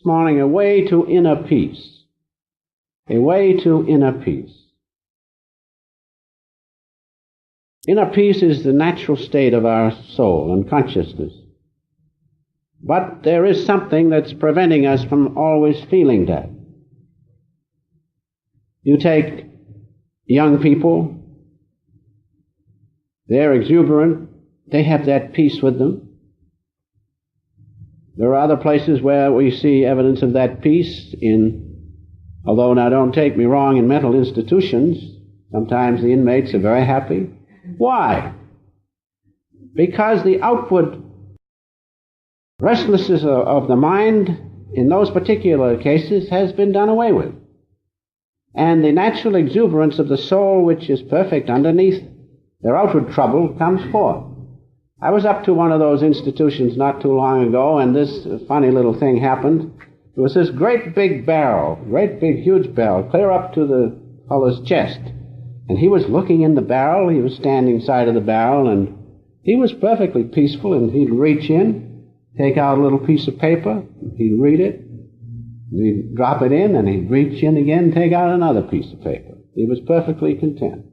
morning a way to inner peace. A way to inner peace. Inner peace is the natural state of our soul and consciousness. But there is something that's preventing us from always feeling that. You take young people, they're exuberant, they have that peace with them. There are other places where we see evidence of that peace although now don't take me wrong, in mental institutions, sometimes the inmates are very happy. Why? Because the outward restlessness of the mind in those particular cases has been done away with. And the natural exuberance of the soul, which is perfect underneath their outward trouble, comes forth. I was up to one of those institutions not too long ago, and this funny little thing happened. There was this great big barrel, great big huge barrel, clear up to the fellow's chest. And he was looking in the barrel, he was standing side of the barrel, and he was perfectly peaceful, and he'd reach in, take out a little piece of paper, he'd read it, he'd drop it in, and he'd reach in again, take out another piece of paper. He was perfectly content.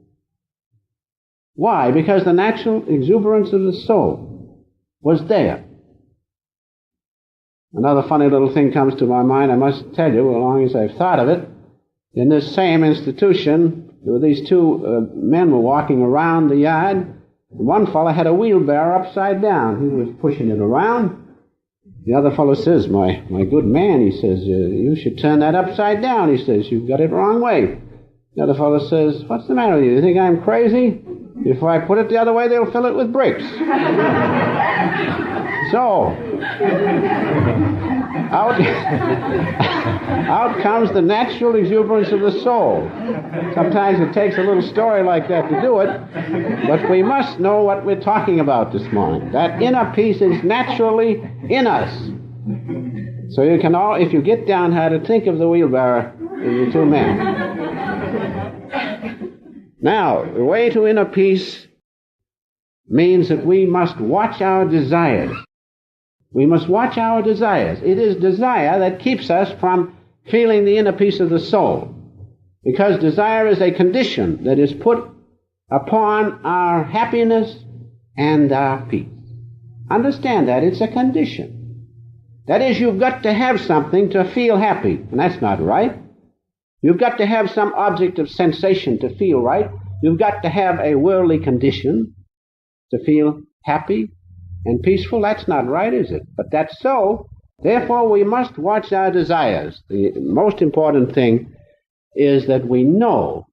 Why? Because the natural exuberance of the soul was there. Another funny little thing comes to my mind, I must tell you, as long as I've thought of it. In this same institution, there were these two men were walking around the yard. One fellow had a wheelbarrow upside down. He was pushing it around. The other fellow says, my good man, he says, you should turn that upside down. He says, you've got it wrong way. The other fellow says, what's the matter with you? You think I'm crazy? If I put it the other way, they'll fill it with bricks. So, out comes the natural exuberance of the soul. Sometimes it takes a little story like that to do it, but we must know what we're talking about this morning. That inner peace is naturally in us. So you can all, if you get down how to think of the wheelbarrow in the two men. Now, the way to inner peace means that we must watch our desires. We must watch our desires. It is desire that keeps us from feeling the inner peace of the soul. Because desire is a condition that is put upon our happiness and our peace. Understand that. It's a condition. That is, you've got to have something to feel happy, and that's not right. You've got to have some object of sensation to feel right. You've got to have a worldly condition to feel happy and peaceful. That's not right, is it? But that's so. Therefore, we must watch our desires. The most important thing is that we know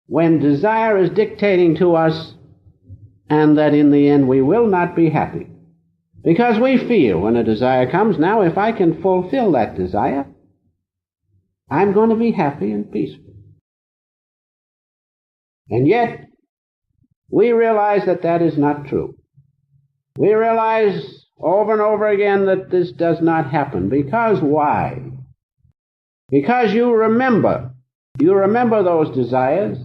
when desire is dictating to us and that in the end we will not be happy. Because we feel when a desire comes, now if I can fulfill that desire, I'm going to be happy and peaceful. And yet, we realize that that is not true. We realize over and over again that this does not happen. Because why? Because you remember those desires,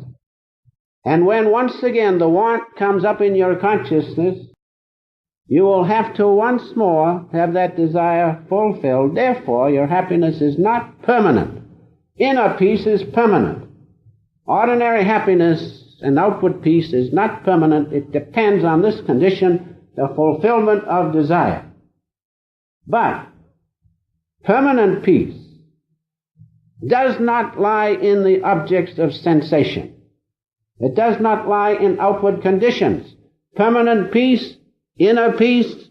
and when once again the want comes up in your consciousness, you will have to once more have that desire fulfilled. Therefore, your happiness is not permanent. Inner peace is permanent. Ordinary happiness and outward peace is not permanent. It depends on this condition, the fulfillment of desire. But permanent peace does not lie in the objects of sensation. It does not lie in outward conditions. Permanent peace, inner peace,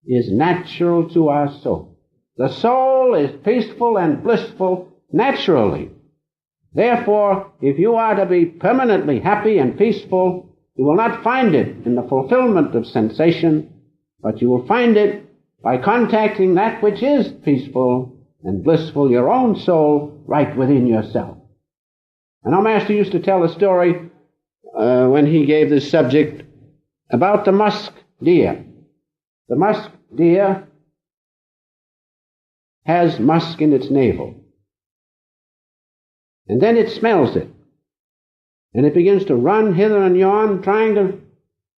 is natural to our soul. The soul is peaceful and blissful naturally. Therefore, if you are to be permanently happy and peaceful, you will not find it in the fulfillment of sensation, but you will find it by contacting that which is peaceful and blissful, your own soul, right within yourself. And our master used to tell a story when he gave this subject about the musk deer. The musk deer has musk in its navel. And then it smells it. And it begins to run hither and yon, trying to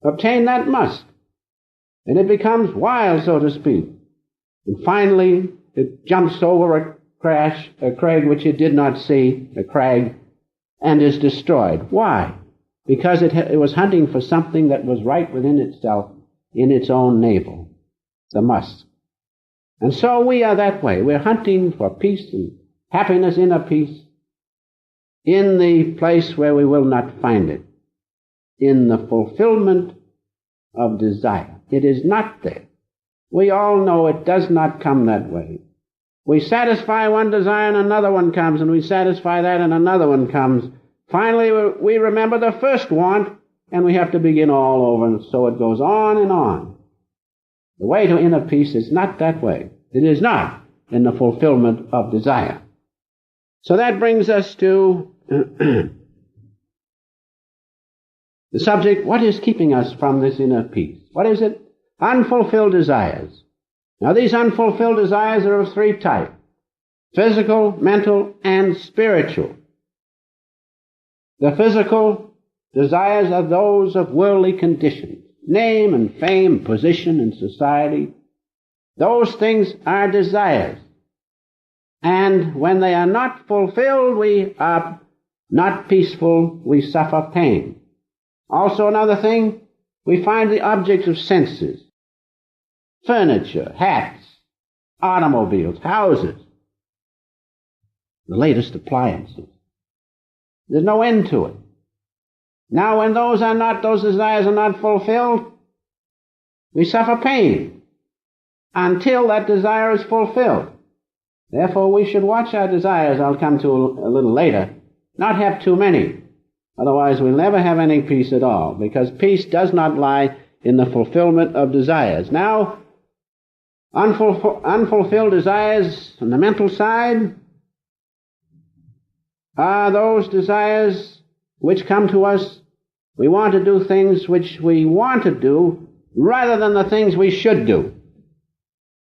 obtain that musk. And it becomes wild, so to speak. And finally, it jumps over a crag which it did not see, a crag, and is destroyed. Why? Because it was hunting for something that was right within itself, in its own navel, the musk. And so we are that way. We're hunting for peace and happiness, inner peace, in the place where we will not find it, in the fulfillment of desire. It is not there. We all know it does not come that way. We satisfy one desire and another one comes, and we satisfy that and another one comes. Finally, we remember the first want, and we have to begin all over, and so it goes on and on. The way to inner peace is not that way. It is not in the fulfillment of desire. So that brings us to the subject, what is keeping us from this inner peace? What is it? Unfulfilled desires. Now, these unfulfilled desires are of three types: physical, mental, and spiritual. The physical desires are those of worldly conditions, name and fame, position in society. Those things are desires. And when they are not fulfilled, we are not peaceful, we suffer pain. Also, another thing, we find the objects of senses: furniture, hats, automobiles, houses, the latest appliances. There's no end to it. Now, when those desires are not fulfilled, we suffer pain until that desire is fulfilled. Therefore, we should watch our desires, I'll come to a little later, not have too many. Otherwise, we'll never have any peace at all, because peace does not lie in the fulfillment of desires. Now, unfulfilled desires on the mental side are those desires which come to us. We want to do things which we want to do rather than the things we should do.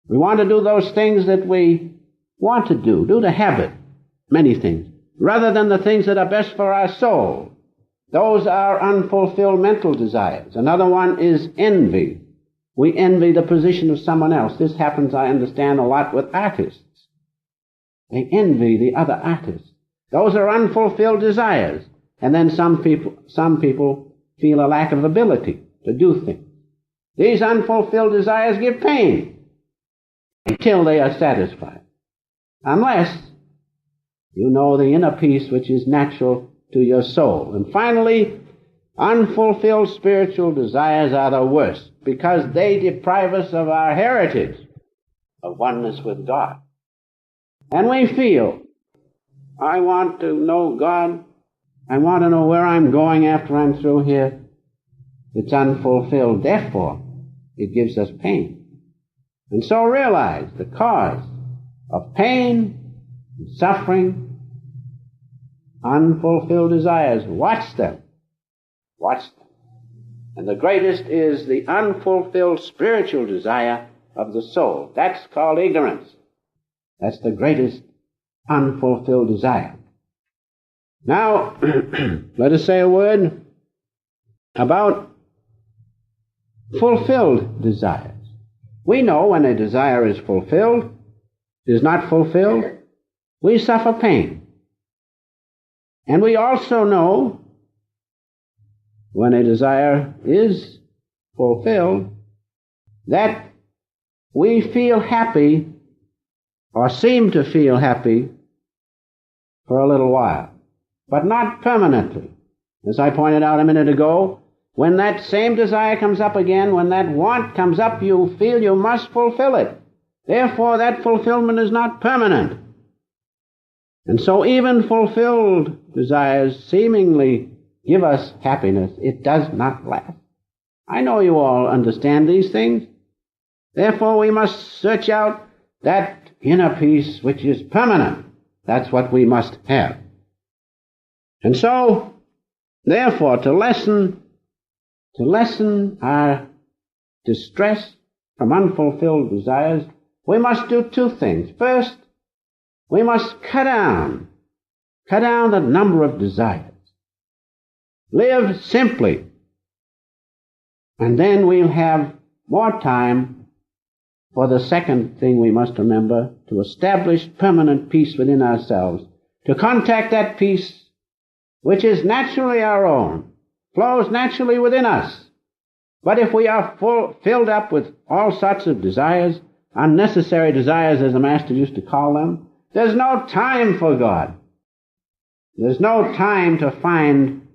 We want to do those things that we want to do to habit, many things, rather than the things that are best for our soul. Those are unfulfilled mental desires. Another one is envy. We envy the position of someone else. This happens, I understand, a lot with artists. They envy the other artists. Those are unfulfilled desires. And then some people feel a lack of ability to do things. These unfulfilled desires give pain until they are satisfied. Unless you know the inner peace which is natural to your soul. And finally, unfulfilled spiritual desires are the worst, because they deprive us of our heritage of oneness with God. And we feel, I want to know God. I want to know where I'm going after I'm through here. It's unfulfilled. Therefore, it gives us pain. And so realize the cause of pain and suffering, unfulfilled desires. Watch them. Watch them. And the greatest is the unfulfilled spiritual desire of the soul. That's called ignorance. That's the greatest unfulfilled desire. Now, let us say a word about fulfilled desires. We know when a desire is fulfilled, is not fulfilled, we suffer pain. And we also know when a desire is fulfilled that we feel happy or seem to feel happy for a little while, but not permanently. As I pointed out a minute ago, when that same desire comes up again, when that want comes up, you feel you must fulfill it. Therefore, that fulfillment is not permanent. And so even fulfilled desires seemingly give us happiness. It does not last. I know you all understand these things. Therefore, we must search out that inner peace which is permanent. That's what we must have. And so, therefore, to lessen our distress from unfulfilled desires, we must do two things. First, we must cut down the number of desires. Live simply. And then we'll have more time for the second thing we must remember, to establish permanent peace within ourselves, to contact that peace which is naturally our own, flows naturally within us. But if we are filled up with all sorts of desires, unnecessary desires as the Master used to call them, there's no time for God. There's no time to find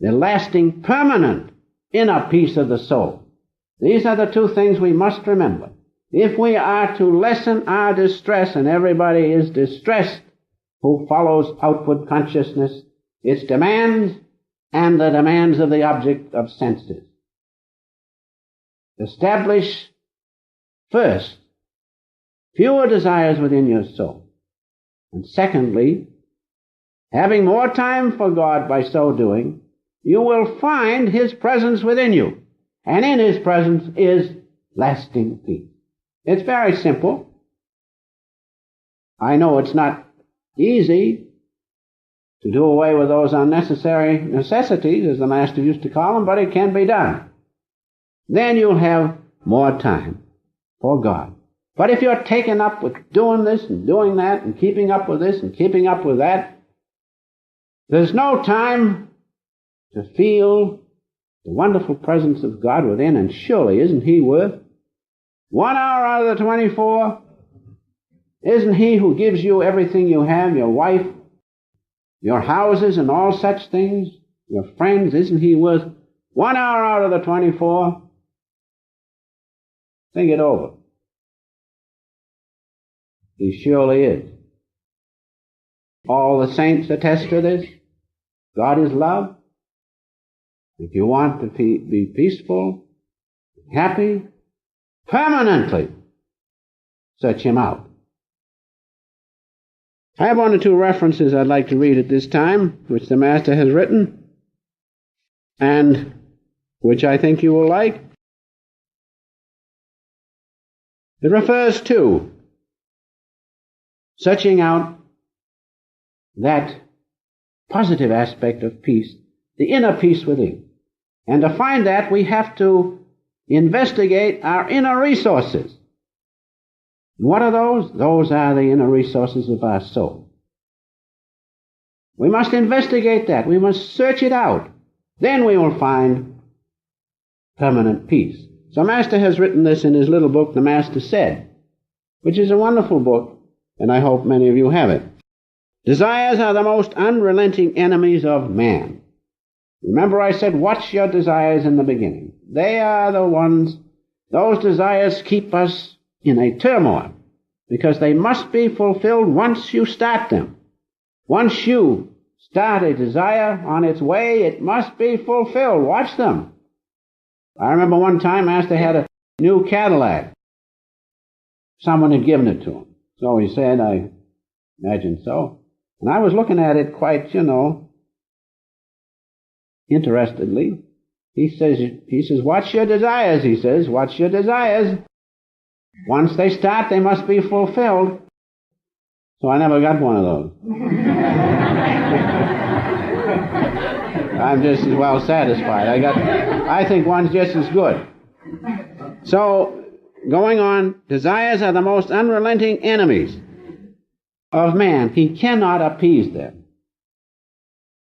the lasting, permanent inner peace of the soul. These are the two things we must remember. If we are to lessen our distress, and everybody is distressed who follows outward consciousness, its demands and the demands of the object of senses. Establish first fewer desires within your soul. And secondly, having more time for God by so doing, you will find His presence within you. And in His presence is lasting peace. It's very simple. I know it's not easy to do away with those unnecessary necessities, as the Master used to call them, but it can be done. Then you'll have more time for God. But if you're taken up with doing this and doing that and keeping up with this and keeping up with that, there's no time to feel the wonderful presence of God within, and surely isn't He worth 1 hour out of the 24? Isn't He who gives you everything you have, your wife, your houses and all such things, your friends, isn't He worth 1 hour out of the 24? Think it over. He surely is. All the saints attest to this. God is love. If you want to be peaceful, happy, permanently, search Him out. I have 1 or 2 references I'd like to read at this time, which the Master has written, and which I think you will like. It refers to searching out that positive aspect of peace, the inner peace within. And to find that, we have to investigate our inner resources. What are those? Those are the inner resources of our soul. We must investigate that. We must search it out. Then we will find permanent peace. So Master has written this in his little book, The Master Said, which is a wonderful book, and I hope many of you have it. Desires are the most unrelenting enemies of man. Remember I said, watch your desires in the beginning. They are the ones, those desires keep us in a turmoil, because they must be fulfilled once you start them. Once you start a desire on its way, it must be fulfilled. Watch them. I remember one time Master had a new Cadillac. Someone had given it to him. So he said, I imagine so. And I was looking at it quite, interestedly. He says, watch your desires, he says, watch your desires. Once they start, they must be fulfilled. So I never got one of those. I'm just as well satisfied. I think one's just as good. So, going on, desires are the most unrelenting enemies of man. He cannot appease them.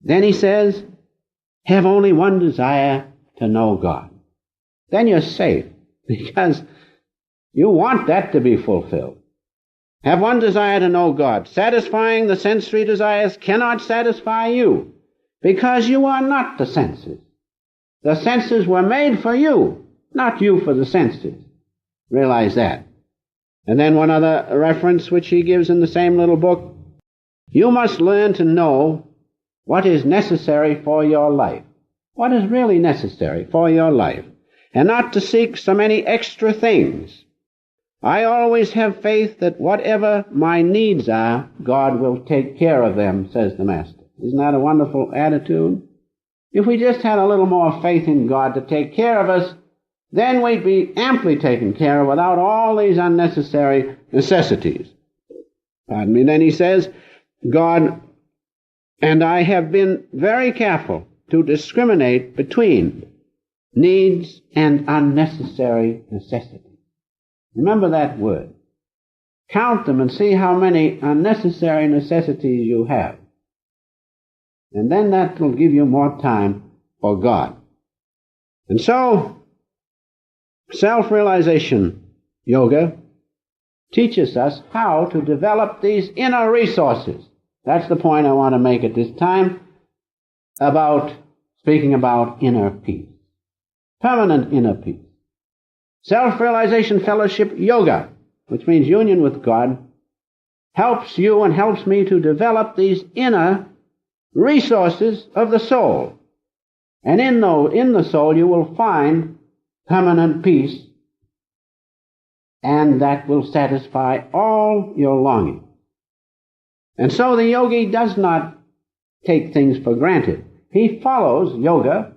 Then he says, have only one desire, to know God. Then you're safe, because you want that to be fulfilled. Have one desire to know God. Satisfying the sensory desires cannot satisfy you, because you are not the senses. The senses were made for you, not you for the senses. Realize that. And then one other reference which he gives in the same little book. You must learn to know what is necessary for your life. What is really necessary for your life, and not to seek so many extra things. I always have faith that whatever my needs are, God will take care of them, says the Master. Isn't that a wonderful attitude? If we just had a little more faith in God to take care of us, then we'd be amply taken care of without all these unnecessary necessities. Pardon me. Then he says, God and I have been very careful to discriminate between needs and unnecessary necessities. Remember that word. Count them and see how many unnecessary necessities you have. And then that will give you more time for God. And so, self-realization yoga teaches us how to develop these inner resources. That's the point I want to make at this time about speaking about inner peace. Permanent inner peace. Self-realization fellowship yoga, which means union with God, helps you and helps me to develop these inner resources of the soul. And in the soul you will find permanent peace, and that will satisfy all your longing. And so the yogi does not take things for granted. He follows yoga,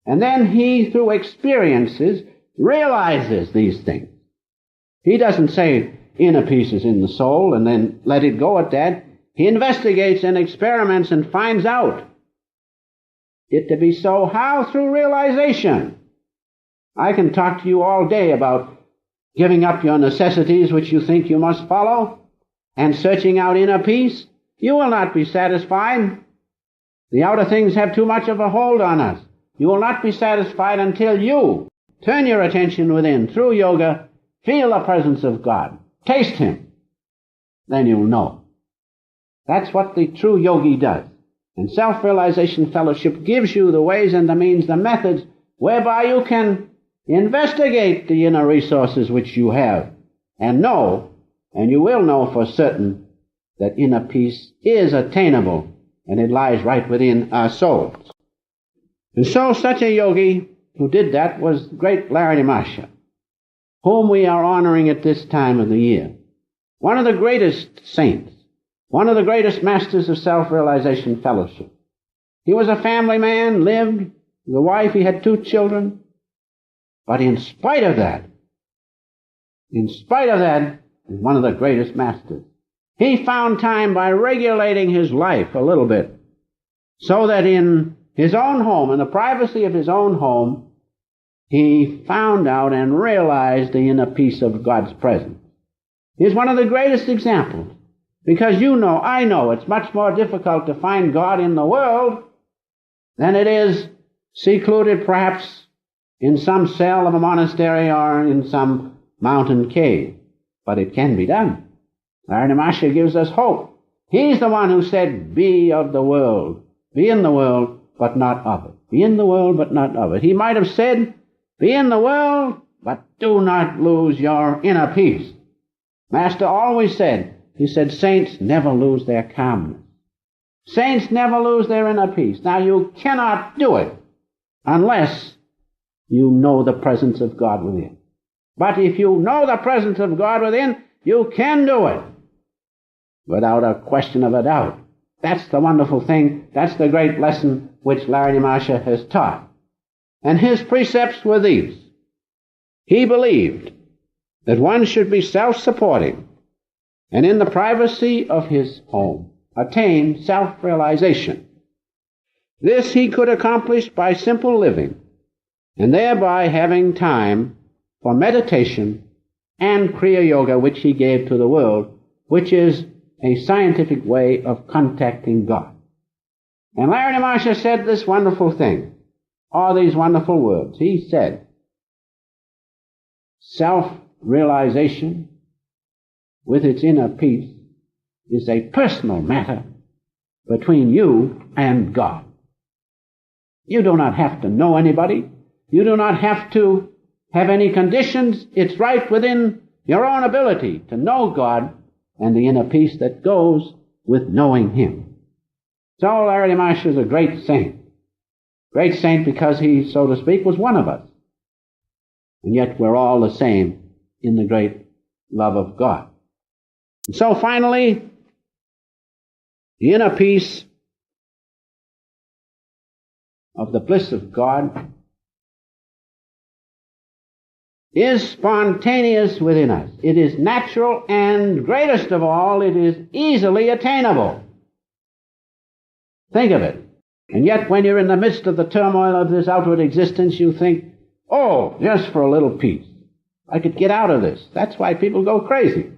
and then he, through experiences, realizes these things. He doesn't say inner peace is in the soul and then let it go at that. He investigates and experiments and finds out it to be so. How? Through realization. I can talk to you all day about giving up your necessities which you think you must follow and searching out inner peace. You will not be satisfied. The outer things have too much of a hold on us. You will not be satisfied until you turn your attention within through yoga, feel the presence of God, taste Him. Then you'll know. That's what the true yogi does. And self-realization fellowship gives you the ways and the means, the methods whereby you can investigate the inner resources which you have and know, and you will know for certain, that inner peace is attainable and it lies right within our souls. And so such a yogi who did that was great Larry Masha, whom we are honoring at this time of the year. One of the greatest saints, one of the greatest masters of self-realization fellowship. He was a family man, lived with a wife, he had 2 children. But in spite of that, he's one of the greatest masters. He found time by regulating his life a little bit, so that in his own home, in the privacy of his own home, he found out and realized the inner peace of God's presence. He's one of the greatest examples, because I know, it's much more difficult to find God in the world than it is secluded perhaps in some cell of a monastery or in some mountain cave. But it can be done. Larry Masha gives us hope. He's the one who said, be of the world. Be in the world, but not of it. Be in the world, but not of it. He might have said, be in the world, but do not lose your inner peace. Master always said, he said, saints never lose their calmness. Saints never lose their inner peace. Now you cannot do it unless you know the presence of God within. But if you know the presence of God within, you can do it without a question of a doubt. That's the wonderful thing. That's the great lesson which Larry Masha has taught. And his precepts were these. He believed that one should be self-supporting and in the privacy of his home attain self-realization. This he could accomplish by simple living and thereby having time for meditation and Kriya Yoga, which he gave to the world, which is a scientific way of contacting God. And Larry Masha said this wonderful thing, all these wonderful words. He said, self-realization with its inner peace is a personal matter between you and God. You do not have to know anybody. You do not have to have any conditions. It's right within your own ability to know God and the inner peace that goes with knowing Him. So Larry Masha is a great saint. Great saint because he, so to speak, was one of us. And yet we're all the same in the great love of God. And so finally, the inner peace of the bliss of God is spontaneous within us. It is natural, and greatest of all, it is easily attainable. Think of it. And yet when you're in the midst of the turmoil of this outward existence, you think, oh, just for a little peace. I could get out of this. That's why people go crazy,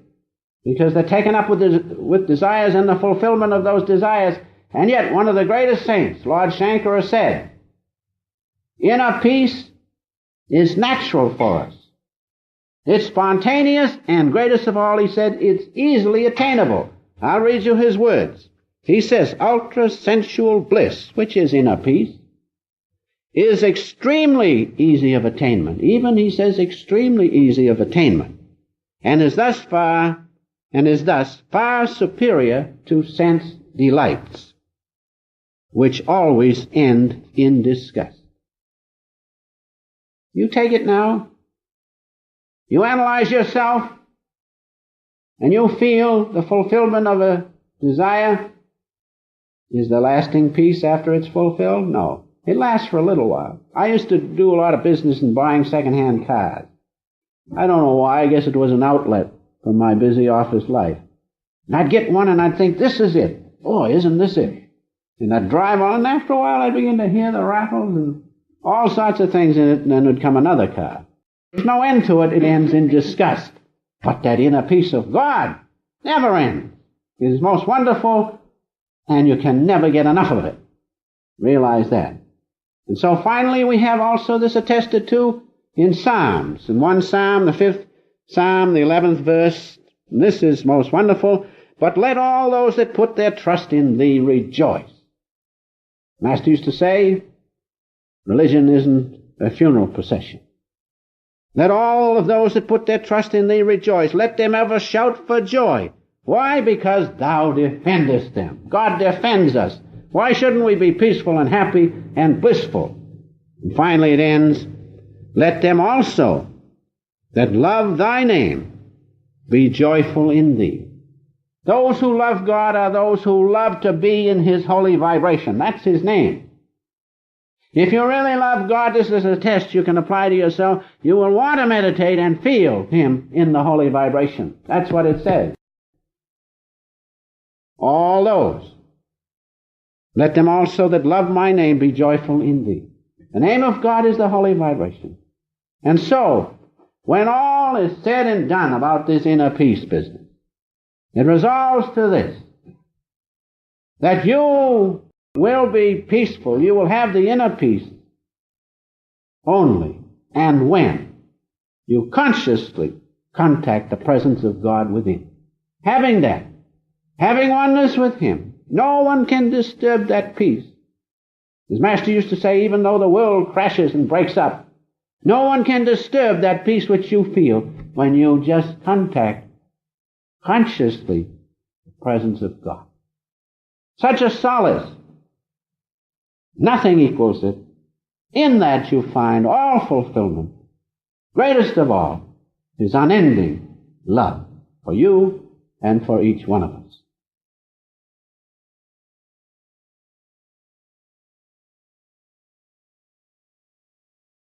because they're taken up with desires and the fulfillment of those desires. And yet, one of the greatest saints, Lord Shankara, said, inner peace is natural for us. It's spontaneous, and greatest of all, he said, it's easily attainable. I'll read you his words. He says, ultra-sensual bliss, which is inner peace, is extremely easy of attainment. Even, he says, extremely easy of attainment, and is thus far superior to sense delights, which always end in disgust. You take it now, you analyze yourself, and you feel the fulfillment of a desire. Is the lasting peace after it's fulfilled? No. It lasts for a little while. I used to do a lot of business in buying second-hand cars. I don't know why. I guess it was an outlet from my busy office life. And I'd get one and I'd think, this is it. Boy, isn't this it? And I'd drive on, and after a while I'd begin to hear the rattles and all sorts of things in it, and then would come another car. There's no end to it. It ends in disgust. But that inner peace of God never ends. It is most wonderful, and you can never get enough of it. Realize that. And so finally we have also this attested to in Psalms. In one Psalm, the 5th Psalm, the 11th verse, and this is most wonderful, but let all those that put their trust in thee rejoice. Master used to say, religion isn't a funeral procession. Let all of those that put their trust in thee rejoice. Let them ever shout for joy. Why? Because thou defendest them. God defends us. Why shouldn't we be peaceful and happy and blissful? And finally it ends, let them also that love thy name be joyful in thee. Those who love God are those who love to be in his holy vibration. That's his name. If you really love God, this is a test you can apply to yourself. You will want to meditate and feel him in the holy vibration. That's what it says. All those. Let them also that love my name be joyful in thee. The name of God is the holy vibration. And so, when all is said and done about this inner peace business, it resolves to this, that you will be peaceful, you will have the inner peace only and when you consciously contact the presence of God within. Having that, having oneness with him, no one can disturb that peace. As Master used to say, even though the world crashes and breaks up, no one can disturb that peace which you feel when you just contact consciously the presence of God. Such a solace. Nothing equals it. In that you find all fulfillment. Greatest of all is unending love for you and for each one of us.